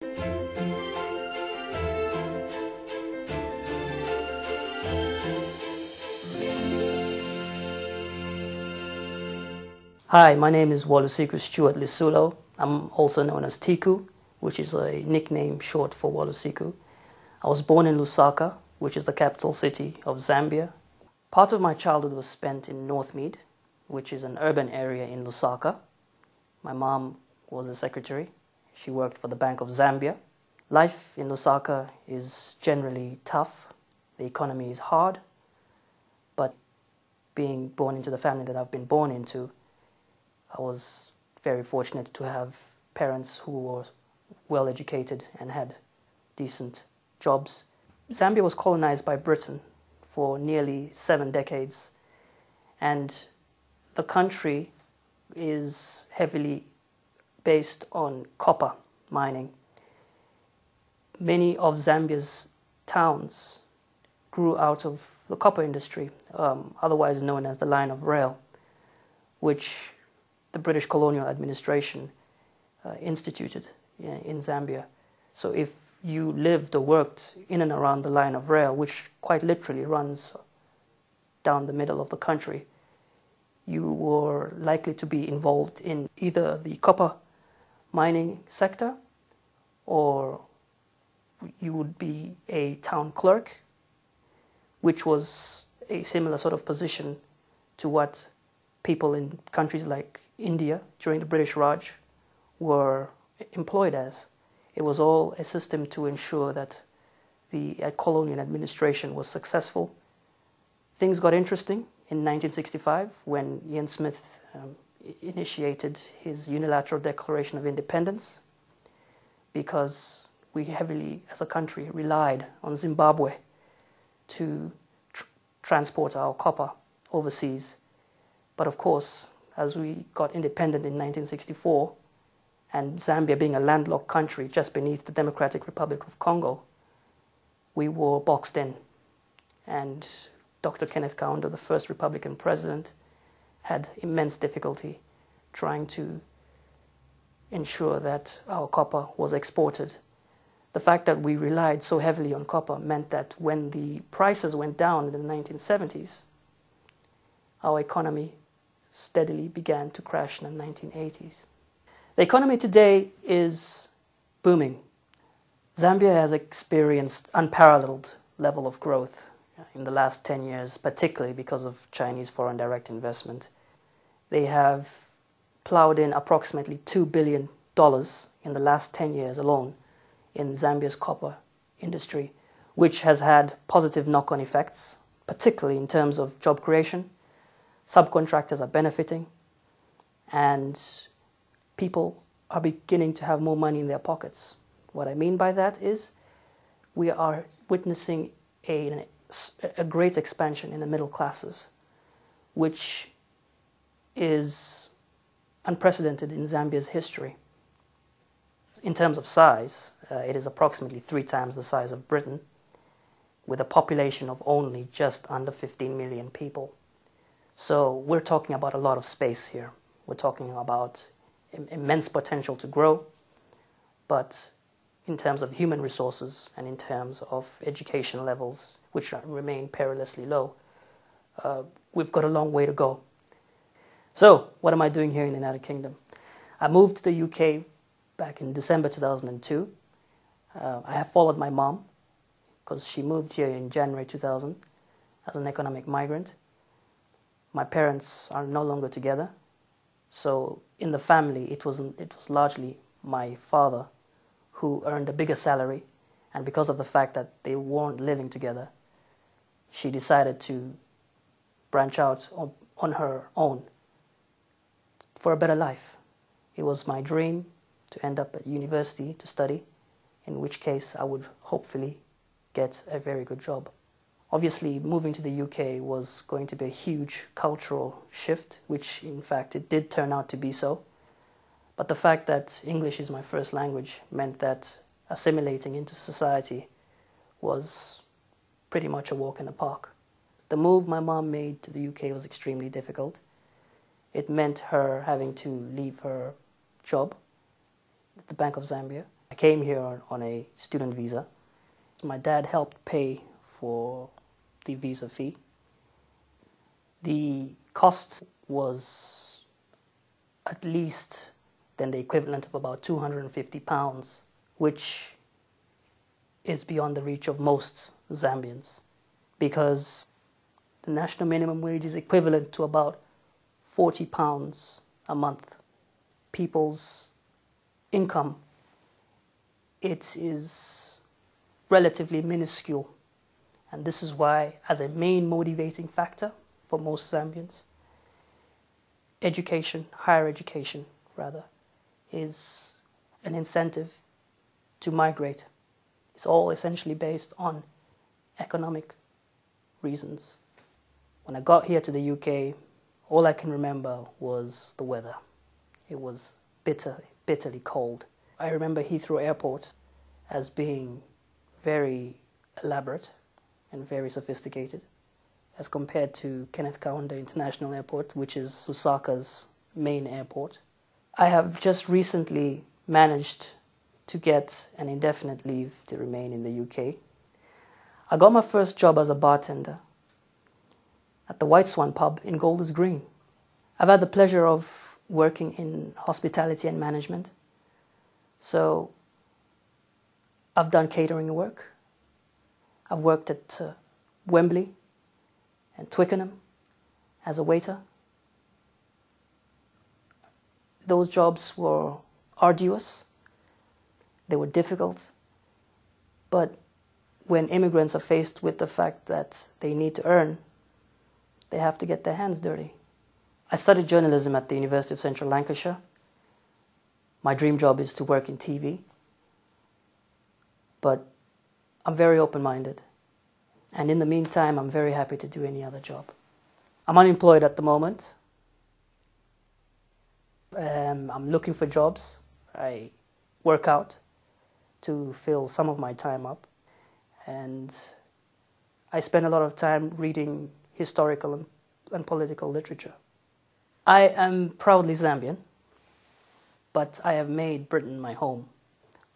Hi, my name is Walusiku Stuart Lisulo. I'm also known as Tiku, which is a nickname short for Walusiku. I was born in Lusaka, which is the capital city of Zambia. Part of my childhood was spent in Northmead, which is an urban area in Lusaka. My mom was a secretary. She worked for the Bank of Zambia. Life in Lusaka is generally tough. The economy is hard. But being born into the family that I've been born into, I was very fortunate to have parents who were well educated and had decent jobs. Zambia was colonized by Britain for nearly 7 decades, and the country is heavily based on copper mining. Many of Zambia's towns grew out of the copper industry, otherwise known as the line of rail, which the British colonial administration instituted in Zambia. So if you lived or worked in and around the line of rail, which quite literally runs down the middle of the country, you were likely to be involved in either the copper mining sector, or you would be a town clerk, which was a similar sort of position to what people in countries like India during the British Raj were employed as. It was all a system to ensure that the colonial administration was successful. Things got interesting in 1965 when Ian Smith initiated his unilateral declaration of independence, because we heavily, as a country, relied on Zimbabwe to transport our copper overseas. But of course, as we got independent in 1964, and Zambia being a landlocked country just beneath the Democratic Republic of Congo, we were boxed in. And Dr. Kenneth Kaunda, the first Republican president, had immense difficulty trying to ensure that our copper was exported. The fact that we relied so heavily on copper meant that when the prices went down in the 1970s, our economy steadily began to crash in the 1980s. The economy today is booming. Zambia has experienced unparalleled level of growth in the last 10 years, particularly because of Chinese foreign direct investment. They have plowed in approximately $2 billion in the last 10 years alone in Zambia's copper industry, which has had positive knock-on effects, particularly in terms of job creation. Subcontractors are benefiting, and people are beginning to have more money in their pockets. What I mean by that is we are witnessing a great expansion in the middle classes, which is unprecedented in Zambia's history. In terms of size, it is approximately 3 times the size of Britain, with a population of only just under 15 million people. So we're talking about a lot of space here. We're talking about immense potential to grow, but in terms of human resources and in terms of education levels, which remain perilously low, we've got a long way to go. So what am I doing here in the United Kingdom? I moved to the UK back in December 2002. I have followed my mom because she moved here in January 2000 as an economic migrant. My parents are no longer together, so in the family it was largely my father who earned a bigger salary, and because of the fact that they weren't living together, she decided to branch out on her own for a better life. It was my dream to end up at university to study, in which case I would hopefully get a very good job. Obviously, moving to the UK was going to be a huge cultural shift, which in fact it did turn out to be so. But the fact that English is my first language meant that assimilating into society was pretty much a walk in the park. The move my mom made to the UK was extremely difficult. It meant her having to leave her job at the Bank of Zambia I came here on a student visa. My dad helped pay for the visa fee. The cost was at least then the equivalent of about £250, which is beyond the reach of most Zambians, because the national minimum wage is equivalent to about £40 a month. People's income, it is relatively minuscule, and this is why, as a main motivating factor for most Zambians, higher education rather, is an incentive to migrate. It's all essentially based on economic reasons. When I got here to the UK, all I can remember was the weather. It was bitterly cold. I remember Heathrow Airport as being very elaborate and very sophisticated as compared to Kenneth Kaunda International Airport, which is Lusaka's main airport. I have just recently managed to get an indefinite leave to remain in the UK. I got my first job as a bartender at the White Swan pub in Golders Green. I've had the pleasure of working in hospitality and management. So I've done catering work. I've worked at Wembley and Twickenham as a waiter. Those jobs were arduous. They were difficult. But when immigrants are faced with the fact that they need to earn, they have to get their hands dirty. I studied journalism at the University of Central Lancashire. My dream job is to work in TV. But I'm very open-minded. And in the meantime, I'm very happy to do any other job. I'm unemployed at the moment. I'm looking for jobs. I work out to fill some of my time up. And I spend a lot of time reading historical and political literature. I am proudly Zambian, but I have made Britain my home.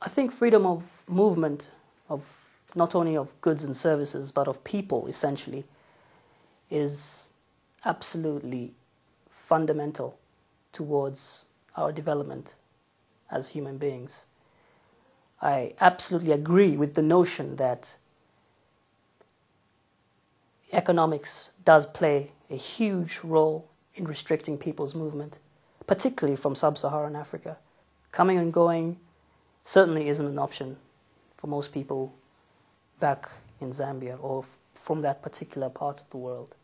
I think freedom of movement, of not only of goods and services, but of people, essentially, is absolutely fundamental towards our development as human beings. I absolutely agree with the notion that economics does play a huge role in restricting people's movement, particularly from sub-Saharan Africa. Coming and going certainly isn't an option for most people back in Zambia or from that particular part of the world.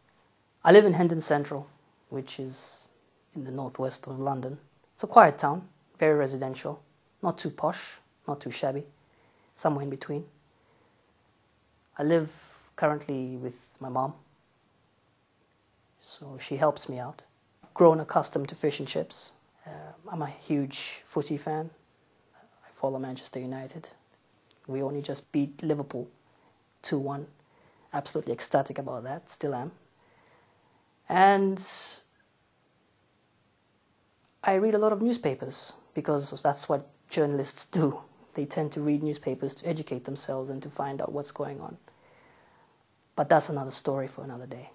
I live in Hendon Central, which is in the northwest of London. It's a quiet town, very residential, not too posh, not too shabby, somewhere in between. I live currently with my mom, so she helps me out. I've grown accustomed to fish and chips. I'm a huge footy fan. I follow Manchester United. We only just beat Liverpool 2-1. Absolutely ecstatic about that, still am. And I read a lot of newspapers because that's what journalists do. They tend to read newspapers to educate themselves and to find out what's going on. But that's another story for another day.